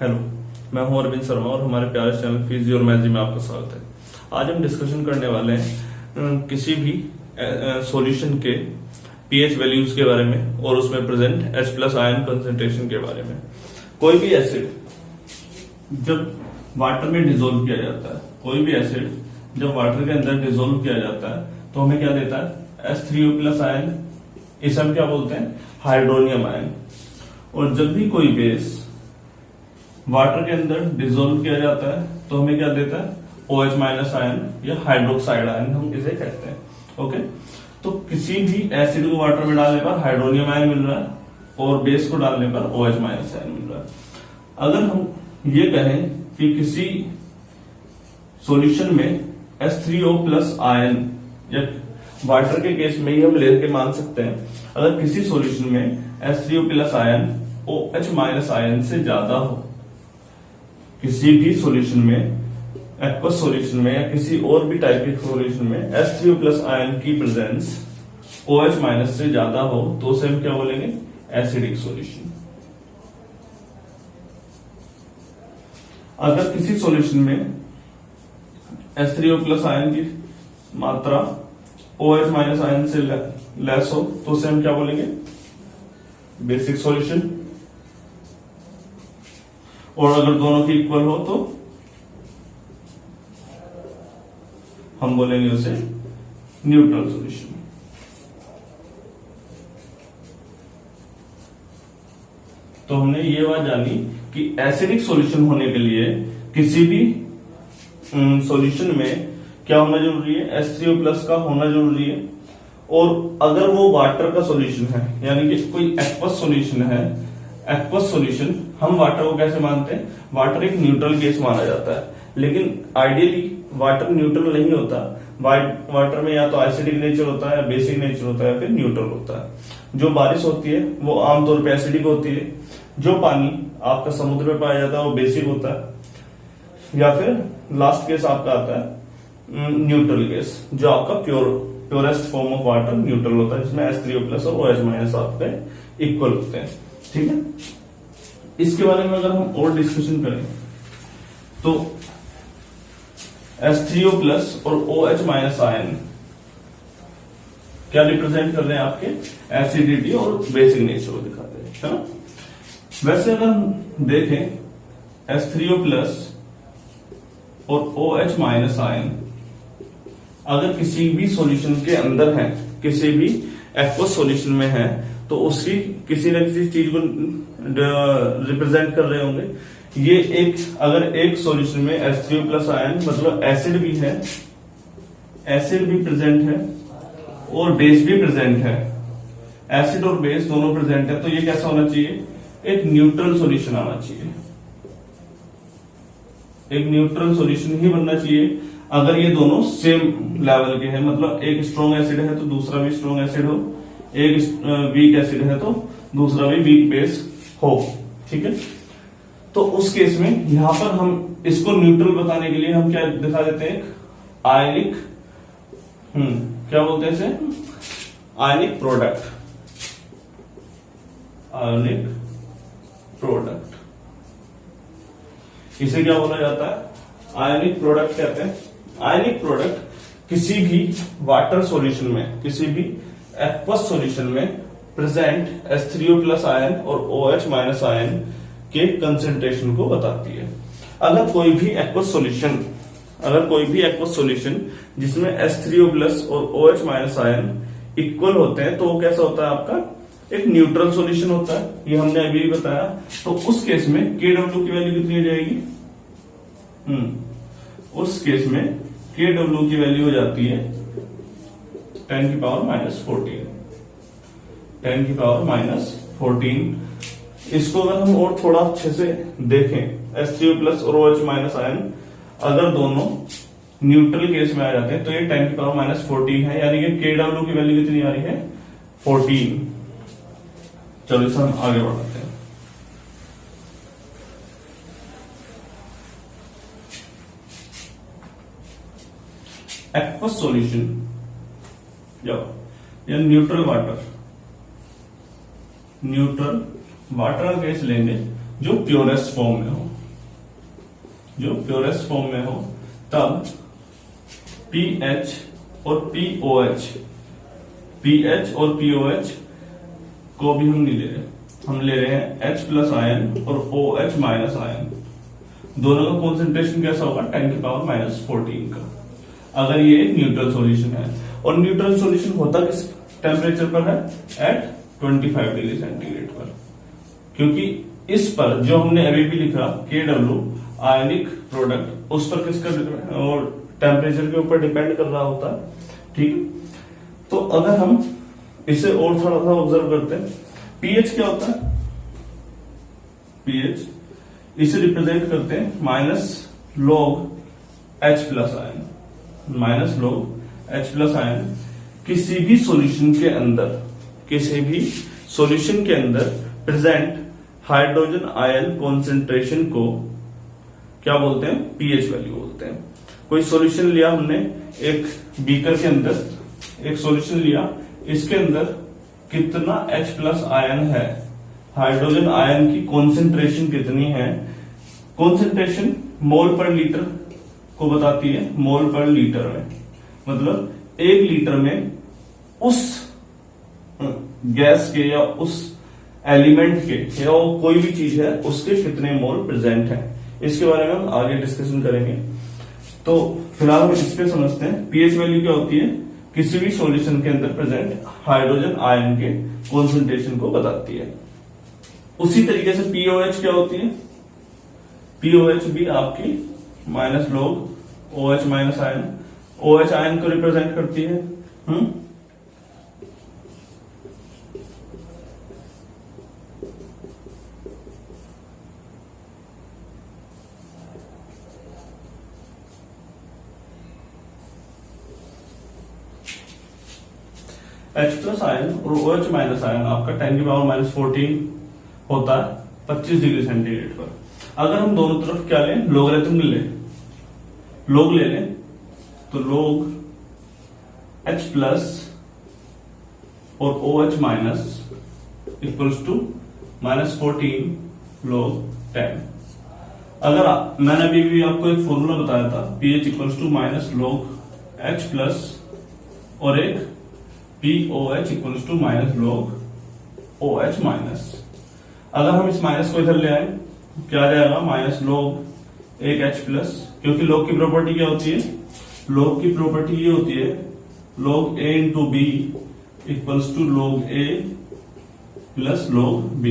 Hello, मैं हूं अरविंद शर्मा और हमारे प्यारे चैनल फिजियो और मैथ्स में आपका स्वागत है। आज हम डिस्कशन करने वाले हैं किसी भी सॉल्यूशन के पीएच वैल्यूज के बारे में और उसमें present H plus ion concentration के बारे में। कोई भी एसिड जब वाटर में डिसोल्व किया जाता है, कोई भी एसिड जब वाटर के अंदर डिसोल्व किया जाता है तो हमें क्या देता है? H3O plus ion. इसे हम क्या बोलते हैं? Hydronium ion. और जब भी कोई बेस वाटर के अंदर डिसोल्व किया जाता है तो हमें क्या देता है? OH माइनस आयन या हाइड्रोक्साइड आयन हम इसे कहते हैं। ओके, तो किसी भी एसिड को वाटर में डालने पर हाइड्रोनियम आयन मिल रहा है और बेस को डालने पर OH माइनस आयन मिल रहा है। अगर हम ये कहें कि किसी सॉल्यूशन में H3O प्लस आयन या वाटर के केस में ही हम लेके मान सकते हैं, अगर किसी सॉल्यूशन में H3O plus ion OH minus ion से ज्यादा हो, किसी भी सॉल्यूशन में, एक्वस सॉल्यूशन में या किसी और भी टाइप के सॉल्यूशन में H3O प्लस आयन की प्रेजेंस OH माइनस से ज्यादा हो तो उसे हम क्या बोलेंगे? Acidic solution. अगर किसी सॉल्यूशन में H3O प्लस आयन की मात्रा OH माइनस आयन से लेस हो तो उसे हम क्या बोलेंगे? Basic solution. और अगर दोनों की इक्वल हो तो हम बोलेंगे उसे न्यूट्रल सॉल्यूशन। तो हमने ये बात जानी कि एसिडिक सॉल्यूशन होने के लिए किसी भी सॉल्यूशन में क्या होना जरूरी है? H3O प्लस का होना जरूरी है। और अगर वो वाटर का सॉल्यूशन है, यानी कि कोई एक्वस सॉल्यूशन है, एक्वस सॉल्यूशन, हम वाटर को कैसे मानते हैं? वाटर एक न्यूट्रल गैस माना जाता है, लेकिन आइडियली वाटर न्यूट्रल नहीं होता। वाटर में या तो एसिडिक नेचर होता है, बेसिक नेचर होता है, फिर न्यूट्रल होता है। जो बारिश होती है वो आमतौर पे एसिडिक होती है, जो पानी आपका समुद्र में पाया जाता है वो बेसिक होता है, या फिर लास्ट केस आपका आता है न्यूट्रल गैस, जो आपका purest form of water neutral होता है, जिसमें H3O प्लस और OH माइनस आपके इक्वल होते हैं। ठीक है, इसके बारे में अगर हम और डिस्कशन करें तो H3O प्लस और OH माइनस आयन क्या रिप्रेजेंट कर रहे हैं? आपके एसिडिटी और बेसिक नेचर को दिखाते हैं, है ना? वैसे अगर हम देखें H3O प्लस और OH माइनस आयन अगर किसी भी सॉल्यूशन के अंदर है, किसी भी एक्वस सॉल्यूशन में है, तो उसकी किसी न किसी चीज को रिप्रेजेंट कर रहे होंगे। ये एक, अगर एक सॉल्यूशन में H3O प्लस आयन मतलब एसिड भी है, एसिड भी प्रेजेंट है और बेस भी प्रेजेंट है, एसिड और बेस दोनों प्रेजेंट है, तो ये कैसा होना चाहिए? एक न्यूट्रल सॉल्यूशन आना चाहिए, एक न्यूट्रल सॉल्यूशन ही बनना चाहिए। अगर ये दोनों सेम लेवल के हैं, मतलब एक स्ट्रॉन्ग एसिड है तो दूसरा भी स्ट्रॉन्ग एसिड हो, एक वीक एसिड है तो दूसरा भी वीक बेस हो। ठीक है, तो उस केस में यहां पर हम इसको न्यूट्रल बताने के लिए हम क्या दिखा देते हैं? आयनिक, क्या बोलते हैं इसे? Ionic product. आयनिक प्रोडक्ट, इसे क्या बोला जाता है? आयनिक प्रोडक्ट कहते हैं। आयनिक प्रोडक्ट किसी भी वाटर सॉल्यूशन में, किसी भी एक्वस सॉल्यूशन में प्रेजेंट H3O प्लस आयन और OH माइनस आयन के कंसेंट्रेशन को बताती है। अगर कोई भी एक्वस सॉल्यूशन जिसमें H3O प्लस और OH माइनस आयन इक्वल होते हैं तो वो कैसा होता है? आपका एक न्यूट्रल सॉल्यूशन होता है, ये हमने अभी बताया। तो उस केस में KW की वैल्यू कितनी हो जाएगी? उस केस में KW की वैल्यू हो जाती है 10 की पावर माइनस 14। 10 की पावर माइनस 14। इसको अगर हम और थोड़ा अच्छे से देखें, H3O प्लस और OH माइनस आयन अगर दोनों न्यूट्रल केस में आ जाते हैं तो ये 10 की पावर माइनस 14 है, यानी कि KW की वैल्यू कितनी आ रही है? 14। चलो इसे हम आगे बढ़ाते हैं। एक्वस सॉल्यूशन या न्यूट्रल वाटर का केस लेंगे जो प्योरेस्ट फॉर्म में हो, तब पीएच और पीओएच को भी हम नहीं ले रहे, हम ले रहे हैं H प्लस आयन और OH माइनस आयन। दोनों का कॉन्सेंट्रेशन कैसा होगा, 10⁻⁻14 का, अगर ये न्यूट्रल सॉल्यूशन है। और न्यूट्रल सॉल्यूशन होता किस टेम्परेचर पर है, एट 25 डिग्री सेंटीग्रेड पर, क्योंकि इस पर जो हमने अभी भी लिखा KW आयनिक प्रोडक्ट, उस पर किसका और टेम्परेचर के ऊपर डिपेंड कर रहा होता है, ठीक है। तो अगर हम इसे और थोड़ा सा ऑब्जर्व करते हैं, पीएच क्या होता है, पीएच इसे रिप्रेजेंट करते हैं minus log H plus ion, किसी भी सॉल्यूशन के अंदर प्रेजेंट हाइड्रोजन आयन कॉन्सेंट्रेशन को क्या बोलते हैं, पीएच वैल्यू बोलते हैं। कोई सॉल्यूशन लिया हमने, एक बीकर के अंदर एक सॉल्यूशन लिया, इसके अंदर कितना H प्लस आयन है, हाइड्रोजन आयन की कॉन्सेंट्रेशन कितनी है, कॉन्सेंट्रेशन मोल पर लीटर को बताती है, मोल पर लीटर में, मतलब 1 लीटर में उस गैस के या उस एलिमेंट के या वो कोई भी चीज है उसके कितने मोल प्रेजेंट है, इसके बारे में हम आगे डिस्कशन करेंगे। तो फिलहाल हम इस पे समझते हैं। पीएच वैल्यू क्या होती है, किसी भी सॉल्यूशन के अंदर प्रेजेंट हाइड्रोजन आयन के कॉन्सेंट्रेशन को बताती है। उसी तरीके से पीओएच क्या होती है, पीओएच भी आपकी minus log OH minus ion, OH ion को रिप्रेजेंट करती है। H प्लस आयन और OH माइनस आयन आपका 10⁻⁻14 होता है 25 डिग्री सेंटीग्रेड पर। अगर हम दोनों तरफ क्या लें, लॉगरिथम लॉग ले लें, तो लॉग H प्लस और OH minus equals to -14 log 10। अगर मैंने अभी भी आपको एक फॉर्मूला बताया था, pH equals to minus log H plus और एक POH equals to minus log OH minus. अगर हम इस माइनस को इधर ले आए, क्या आ जाएगा, माइनस लॉग एक H प्लस, क्योंकि लॉग की प्रॉपर्टी क्या होती है, लॉग की प्रॉपर्टी ये होती है log A into B equals to log A plus log B।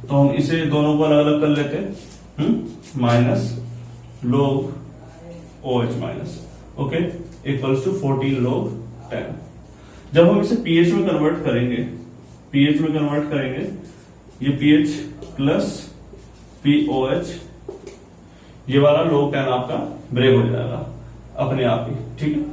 तो हम इसे दोनों को अलग अलग कर लेते हैं, minus log OH minus, okay, equals to 14 log 10। जब हम इसे पीएच में कन्वर्ट करेंगे, ये पीएच प्लस POH, ये वाला log 10 आपका ब्रेक हो जाएगा अपने आप ही, ठीक है।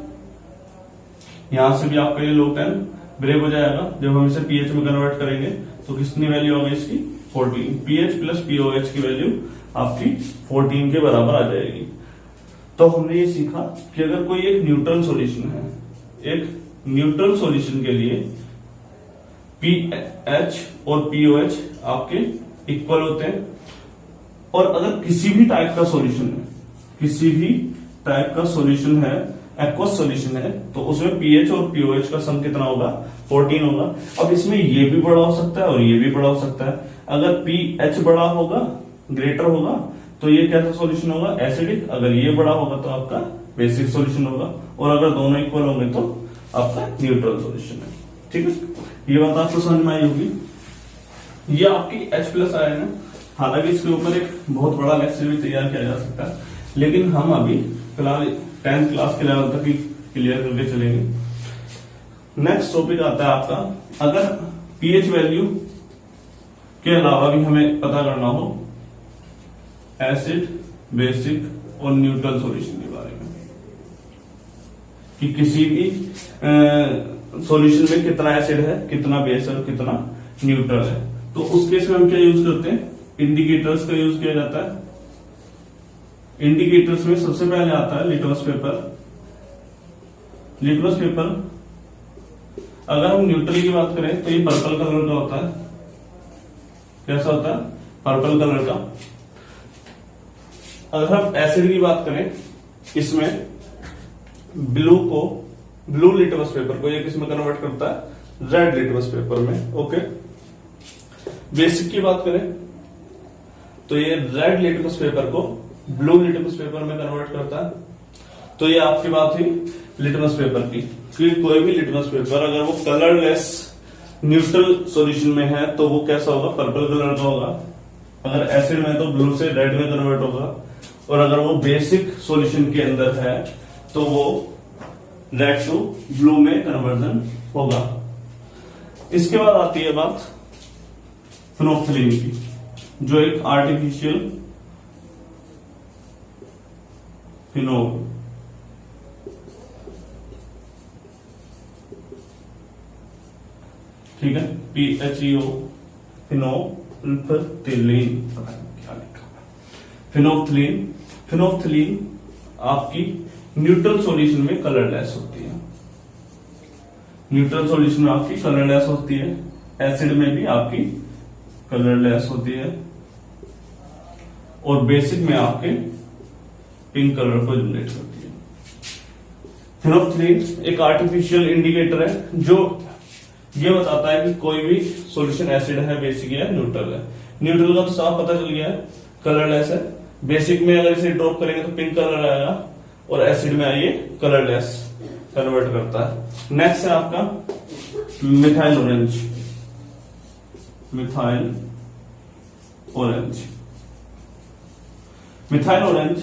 यहां से भी आपका ये log 10 ब्रेक हो जाएगा। जब हम इसे पीएच में कन्वर्ट करेंगे तो कितनी वैल्यू होगी इसकी, 14। पीएच प्लस POH की वैल्यू आपकी 14 के बराबर आ जाएगी। तो हमने ये सीखा कि अगर कोई एक न्यूट्रल सॉल्यूशन है, एक न्यूट्रल सॉल्यूशन के लिए पीएच और पीओएच आपके इक्वल होते हैं, और अगर किसी भी टाइप का सॉल्यूशन है, एक्वस सॉल्यूशन है, तो उसमें पीएच और पीओएच का सम कितना होगा, 14 होगा। अब इसमें ये भी बड़ा हो सकता है और ये भी बड़ा हो सकता है। अगर पीएच बड़ा होगा, ग्रेटर होगा, तो ये कैसा सॉल्यूशन होगा, एसिडिक। अगर ये बड़ा होगा तो आपका बेसिक सॉल्यूशन होगा, और अगर दोनों इक्वल होंगे तो आपका न्यूट्रल सॉल्यूशन है, ठीक है। ये बात आपको समझ में आई होगी। ये आपकी H प्लस आयन है। हालांकि इसके ऊपर एक बहुत बड़ा लेक्चर भी तैयार किया जा सकता है, लेकिन हम अभी फिलहाल 10th क्लास के लेवल तक ही क्लियर करके चलेंगे। नेक्स्ट टॉपिक आता है आपका, अगर पीएच वैल्यू के अलावा भी हमें पता करना हो एसिड, बेसिक और न्यूट्रल सॉल्यूशन के बारे में, कि किसी भी सॉल्यूशन में कितना एसिड है, कितना बेस है और कितना न्यूट्रल है, तो उस केस में हम क्या यूज करते हैं, इंडिकेटर्स का यूज किया जाता है। इंडिकेटर्स में सबसे पहले आता है लिटमस पेपर। अगर हम न्यूट्रल की बात करें तो ये पर्पल कलर का होता है। कैसा होता है, पर्पल कलर का। अगर हम एसिड की बात करें, इसमें ब्लू लिटमस पेपर को ये किसमें कन्वर्ट करता है, रेड लिटमस पेपर में। ओके, बेसिक की बात करें तो ये रेड लिटमस पेपर को ब्लू लिटमस पेपर में कन्वर्ट करता है। तो ये आपकी बात हुई लिटमस पेपर की, कि कोई भी लिटमस पेपर अगर वो कलरलेस न्यूट्रल सॉल्यूशन में है तो वो कैसा होगा, पर्पल कलर का होगा। अगर एसिड में तो ब्लू से रेड में कन्वर्ट होगा, और अगर वो बेसिक सॉल्यूशन के अंदर है तो वो रेड टू ब्लू में कन्वर्जन होगा। इसके बाद आती है बात फिनोल्फ्थलीन की, जो एक आर्टिफिशियल फिनोल ठीक है, PHEO फिनोल्फ्थलीन, क्या लिखा है, फिनोल्फ्थलीन आपकी न्यूट्रल सॉल्यूशन में कलरलेस होती है। न्यूट्रल सॉल्यूशन में आपकी कलरलेस होती है, एसिड में भी आपकी कलरलेस होती है, और बेसिक में आपके पिंक कलर को जनरेट करती है। फिनोल्फ्थलीन एक आर्टिफिशियल इंडिकेटर है जो ये बताता है कि कोई भी सॉल्यूशन एसिड है, बेसिक है, न्यूट्रल है। न्यूट्रल का तो साफ पता चल गया है, कलरलेस है। बेसिक में अगर इसे ड्रॉप करेंगे तो पिंक कलर आएगा, और एसिड में आइए कलरलेस कन्वर्ट करता है। नेक्स्ट है आपका मिथाइल ऑरेंज। मिथाइल ऑरेंज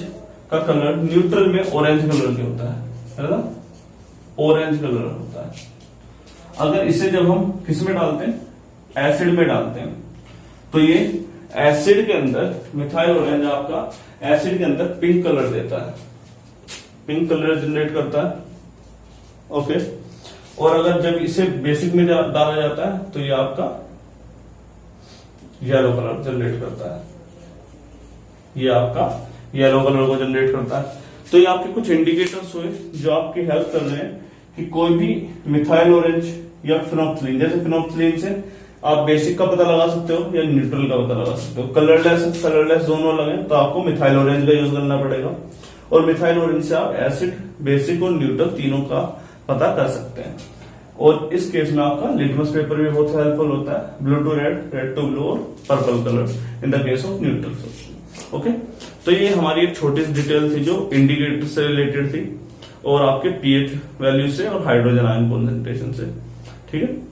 का कलर न्यूट्रल में ऑरेंज कलर के होता है ना, ऑरेंज कलर होता है। अगर इसे जब हम किस में डालते हैं, एसिड में डालते हैं, तो ये एसिड के अंदर मिथाइल ऑरेंज आपका एसिड के अंदर पिंक कलर देता है, पिंक कलर जनरेट करता है। ओके, और अगर जब इसे बेसिक में डाला जाता है तो ये आपका येलो कलर जनरेट करता है, ये आपका येलो कलर को जनरेट करता है। तो ये आपके कुछ इंडिकेटर्स हुए जो आपकी हेल्प कर रहे हैं कि कोई भी मिथाइल ऑरेंज या फिनोल्फ्थलीन, जैसे फिनोल्फ्थलीन से आप बेसिक का पता लगा सकते हो या न्यूट्रल का पता लगा सकते हो। कलरलेस दोनों लगे तो आपको मिथाइल ऑरेंज का यूज करना पड़ेगा, और मिथाइल ऑरेंज से आप एसिड, बेसिक और न्यूट्रल तीनों का पता कर सकते हैं। और इस केस में आपका लिटमस पेपर भी बहुत हेल्पफुल होता है, blue to red, red to blue और purple colour in the case of neutral solution. Okay, तो ये हमारी एक छोटी सी डिटेल थी जो इंडिकेटर से रिलेटेड थी, और आपके पीएच वैल्यू से और हाइड्रोजन आयन कॉन्सेंट्रेशन से। ठीक है।